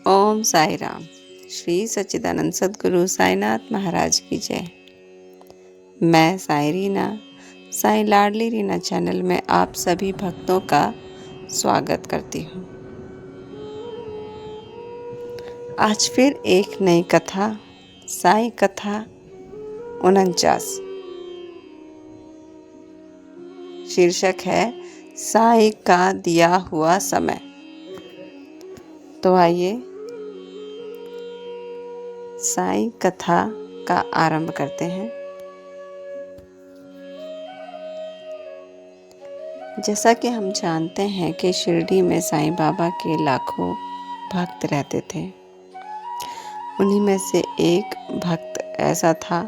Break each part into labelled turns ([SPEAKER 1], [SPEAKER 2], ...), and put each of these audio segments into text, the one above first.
[SPEAKER 1] ओम साई राम। श्री सच्चिदानंद सद्गुरु साईनाथ महाराज की जय। मैं साई रीना, साई लाडली रीना चैनल में आप सभी भक्तों का स्वागत करती हूँ। आज फिर एक नई कथा, साई कथा 49। शीर्षक है साई का दिया हुआ समय। तो आइए साई कथा का आरंभ करते हैं। जैसा कि हम जानते हैं कि शिरडी में साईं बाबा के लाखों भक्त रहते थे। उन्हीं में से एक भक्त ऐसा था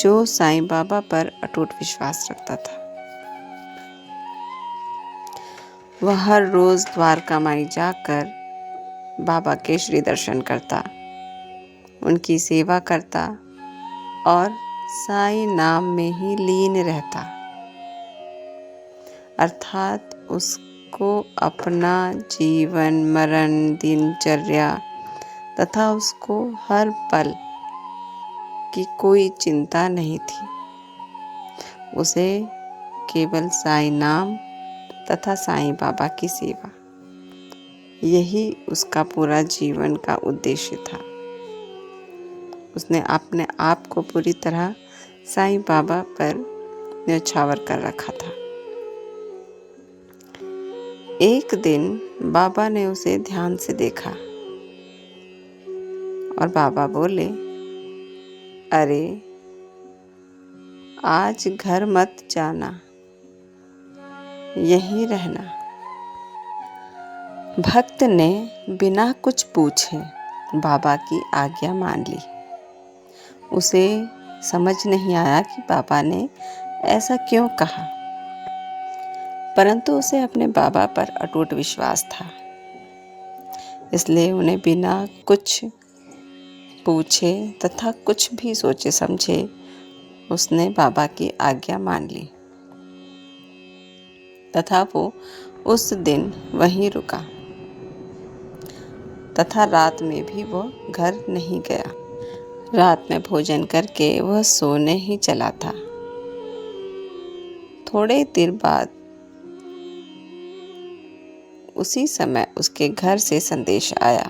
[SPEAKER 1] जो साईं बाबा पर अटूट विश्वास रखता था। वह हर रोज द्वारका माई जाकर बाबा के श्री दर्शन करता, उनकी सेवा करता और साईं नाम में ही लीन रहता। अर्थात उसको अपना जीवन मरण, दिनचर्या तथा उसको हर पल की कोई चिंता नहीं थी। उसे केवल साईं नाम तथा साईं बाबा की सेवा, यही उसका पूरा जीवन का उद्देश्य था। उसने अपने आप को पूरी तरह साईं बाबा पर न्यौछावर कर रखा था। एक दिन बाबा ने उसे ध्यान से देखा और बाबा बोले, अरे आज घर मत जाना, यहीं रहना। भक्त ने बिना कुछ पूछे बाबा की आज्ञा मान ली। उसे समझ नहीं आया कि बाबा ने ऐसा क्यों कहा, परंतु उसे अपने बाबा पर अटूट विश्वास था। इसलिए उन्हें बिना कुछ पूछे तथा कुछ भी सोचे समझे उसने बाबा की आज्ञा मान ली तथा वो उस दिन वहीं रुका तथा रात में भी वो घर नहीं गया। रात में भोजन करके वह सोने ही चला था। थोड़े देर बाद उसी समय उसके घर से संदेश आया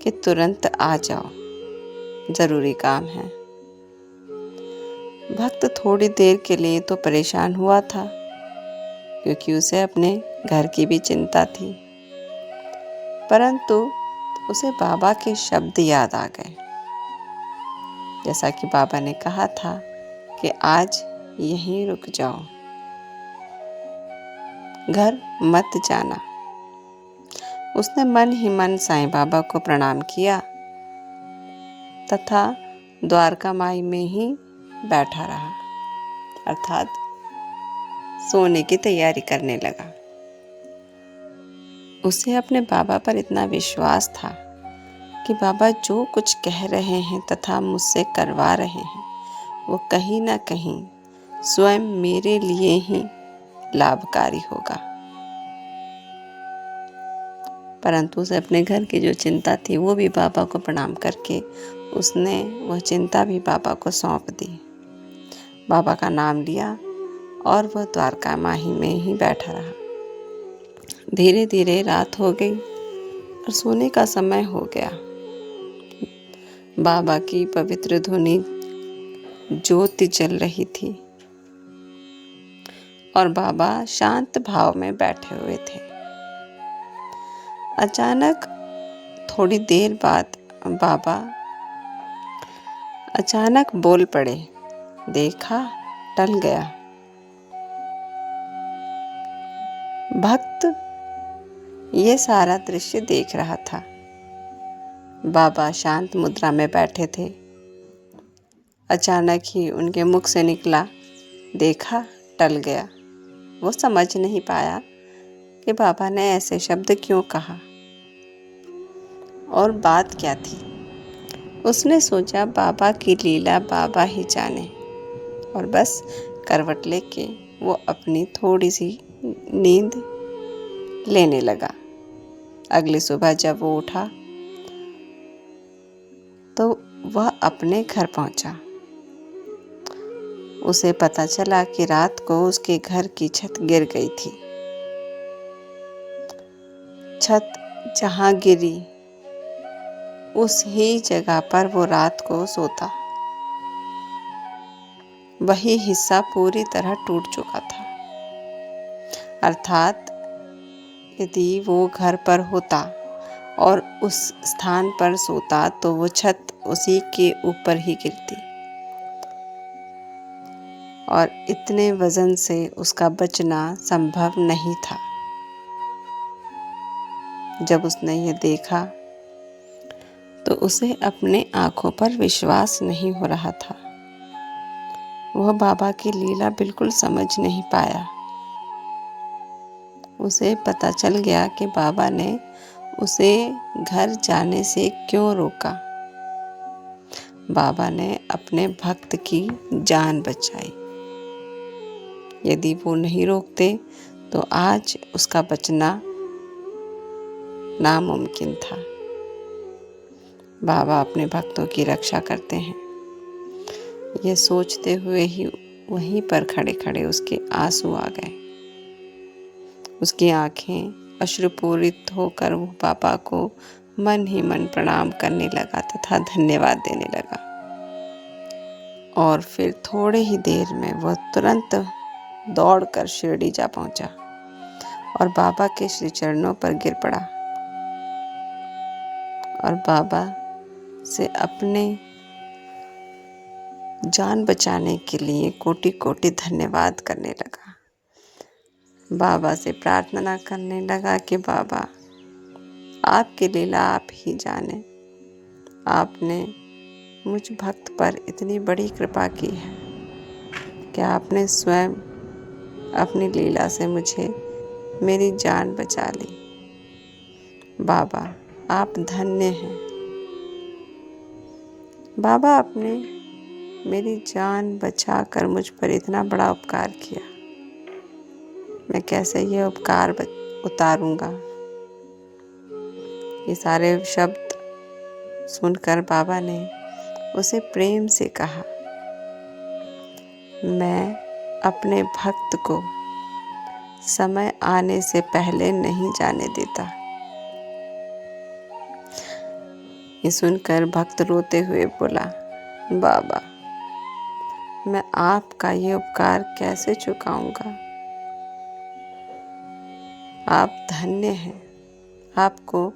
[SPEAKER 1] कि तुरंत आ जाओ, जरूरी काम है। भक्त थोड़ी देर के लिए तो परेशान हुआ था, क्योंकि उसे अपने घर की भी चिंता थी, परंतु उसे बाबा के शब्द याद आ गए। जैसा कि बाबा ने कहा था कि आज यहीं रुक जाओ, घर मत जाना। उसने मन ही मन साईं बाबा को प्रणाम किया तथा द्वारका माई में ही बैठा रहा, अर्थात सोने की तैयारी करने लगा। उसे अपने बाबा पर इतना विश्वास था कि बाबा जो कुछ कह रहे हैं तथा मुझसे करवा रहे हैं, वो कहीं ना कहीं स्वयं मेरे लिए ही लाभकारी होगा। परंतु उसे अपने घर की जो चिंता थी वो भी बाबा को प्रणाम करके उसने वह चिंता भी बाबा को सौंप दी। बाबा का नाम लिया और वह द्वारका माई में ही बैठा रहा। धीरे धीरे रात हो गई और सोने का समय हो गया। बाबा की पवित्र धुनी ज्योति जल रही थी और बाबा शांत भाव में बैठे हुए थे। अचानक थोड़ी देर बाद बाबा अचानक बोल पड़े, देखा टल गया। भक्त ये सारा दृश्य देख रहा था। बाबा शांत मुद्रा में बैठे थे। अचानक ही उनके मुख से निकला, देखा टल गया। वो समझ नहीं पाया कि बाबा ने ऐसे शब्द क्यों कहा और बात क्या थी। उसने सोचा बाबा की लीला बाबा ही जाने, और बस करवट लेके वो अपनी थोड़ी सी नींद लेने लगा। अगली सुबह जब वो उठा तो वह अपने घर पहुंचा। उसे पता चला कि रात को उसके घर की छत गिर गई थी। छत जहां गिरी उस ही जगह पर वो रात को सोता। वही हिस्सा पूरी तरह टूट चुका था। अर्थात यदि वो घर पर होता और उस स्थान पर सोता तो वो छत उसी के ऊपर ही गिरती और इतने वजन से उसका बचना संभव नहीं था। जब उसने ये देखा तो उसे अपने आंखों पर विश्वास नहीं हो रहा था। वह बाबा की लीला बिल्कुल समझ नहीं पाया। उसे पता चल गया कि बाबा ने उसे घर जाने से क्यों रोका। बाबा ने अपने भक्त की जान बचाई। यदि वो नहीं रोकते तो आज उसका बचना नामुमकिन था। बाबा अपने भक्तों की रक्षा करते हैं। ये सोचते हुए ही वहीं पर खड़े खड़े उसके आंसू आ गए। उसकी आंखें अश्रुपूरित होकर वो बाबा को मन ही मन प्रणाम करने लगा तथा धन्यवाद देने लगा। और फिर थोड़े ही देर में वह तुरंत दौड़कर शिरडी जा पहुंचा और बाबा के श्री चरणों पर गिर पड़ा और बाबा से अपने जान बचाने के लिए कोटि कोटि धन्यवाद करने लगा। बाबा से प्रार्थना करने लगा कि बाबा, आपकी लीला आप ही जाने। आपने मुझ भक्त पर इतनी बड़ी कृपा की है कि आपने स्वयं अपनी लीला से मुझे मेरी जान बचा ली। बाबा, आप धन्य हैं। बाबा, आपने मेरी जान बचाकर मुझ पर इतना बड़ा उपकार किया। मैं कैसे ये उपकार उतारूंगा। ये सारे शब्द सुनकर बाबा ने उसे प्रेम से कहा, मैं अपने भक्त को समय आने से पहले नहीं जाने देता। ये सुनकर भक्त रोते हुए बोला, बाबा, मैं आपका ये उपकार कैसे चुकाऊंगा। आप धन्य हैं। आपको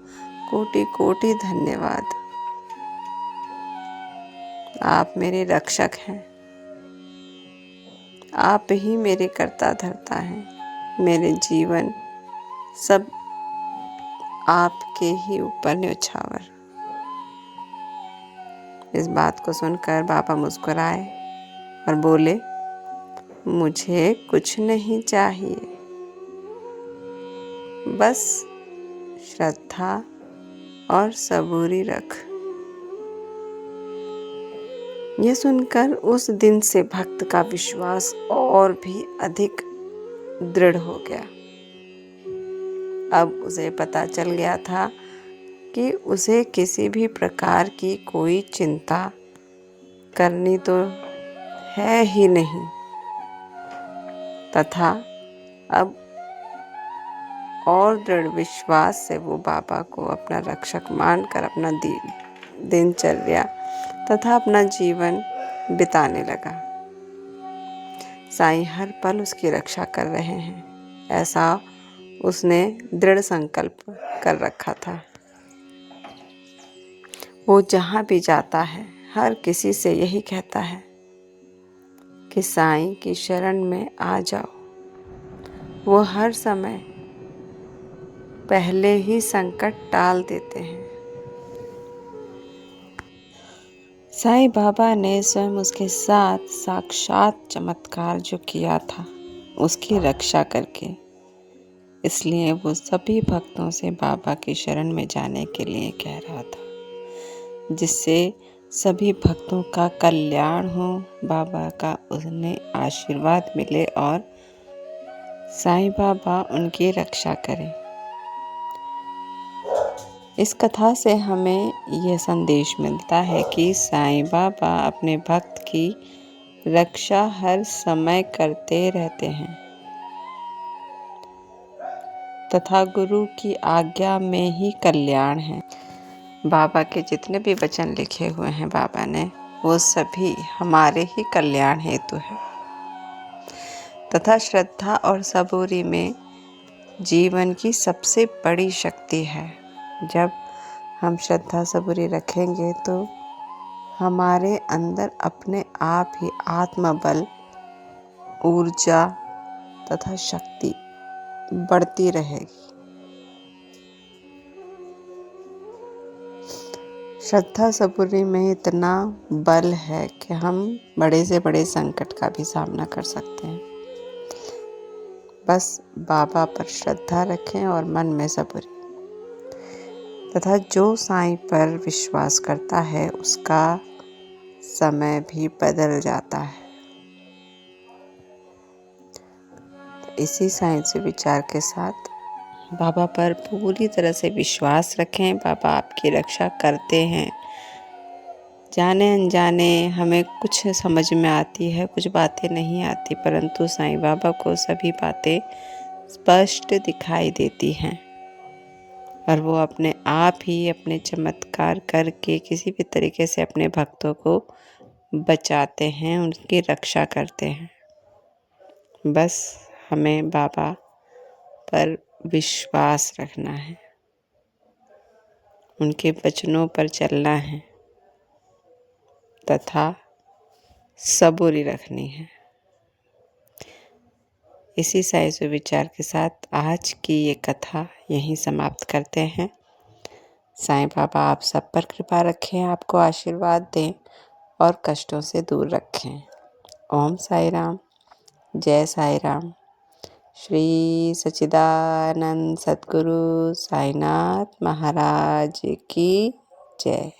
[SPEAKER 1] कोटि कोटि धन्यवाद। आप मेरे रक्षक हैं। आप ही मेरे कर्ता धर्ता हैं। मेरे जीवन सब आपके ही ऊपर न्यौछावर। इस बात को सुनकर बाबा मुस्कुराए और बोले, मुझे कुछ नहीं चाहिए, बस श्रद्धा और सबूरी रख। यह सुनकर उस दिन से भक्त का विश्वास और भी अधिक दृढ़ हो गया। अब उसे पता चल गया था कि उसे किसी भी प्रकार की कोई चिंता करनी तो है ही नहीं, तथा अब और दृढ़ विश्वास से वो बाबा को अपना रक्षक मानकर अपना दिनचर्या तथा अपना जीवन बिताने लगा। साईं हर पल उसकी रक्षा कर रहे हैं, ऐसा उसने दृढ़ संकल्प कर रखा था। वो जहाँ भी जाता है हर किसी से यही कहता है कि साईं की शरण में आ जाओ। वो हर समय पहले ही संकट टाल देते हैं। साईं बाबा ने स्वयं उसके साथ साक्षात चमत्कार जो किया था उसकी रक्षा करके, इसलिए वो सभी भक्तों से बाबा की शरण में जाने के लिए कह रहा था, जिससे सभी भक्तों का कल्याण हो, बाबा का उन्हें आशीर्वाद मिले और साईं बाबा उनकी रक्षा करें। इस कथा से हमें यह संदेश मिलता है कि साईं बाबा अपने भक्त की रक्षा हर समय करते रहते हैं तथा गुरु की आज्ञा में ही कल्याण है। बाबा के जितने भी वचन लिखे हुए हैं बाबा ने, वो सभी हमारे ही कल्याण हेतु है तथा श्रद्धा और सबूरी में जीवन की सबसे बड़ी शक्ति है। जब हम श्रद्धा सबूरी रखेंगे तो हमारे अंदर अपने आप ही आत्मबल, ऊर्जा तथा शक्ति बढ़ती रहेगी। श्रद्धा सबूरी में इतना बल है कि हम बड़े से बड़े संकट का भी सामना कर सकते हैं। बस बाबा पर श्रद्धा रखें और मन में सबूरी तथा जो साईं पर विश्वास करता है उसका समय भी बदल जाता है। तो इसी साईं से विचार के साथ बाबा पर पूरी तरह से विश्वास रखें। बाबा आपकी रक्षा करते हैं। जाने अनजाने हमें कुछ समझ में आती है, कुछ बातें नहीं आती, परंतु साईं बाबा को सभी बातें स्पष्ट दिखाई देती हैं और वो अपने आप ही अपने चमत्कार करके किसी भी तरीके से अपने भक्तों को बचाते हैं, उनकी रक्षा करते हैं। बस हमें बाबा पर विश्वास रखना है, उनके वचनों पर चलना है तथा सबूरी रखनी है। इसी साईं सुविचार के साथ आज की ये कथा यहीं समाप्त करते हैं। साईं बाबा आप सब पर कृपा रखें, आपको आशीर्वाद दें और कष्टों से दूर रखें। ओम साई राम, जय साई राम। श्री सच्चिदानंद सद्गुरु साईनाथ महाराज की जय।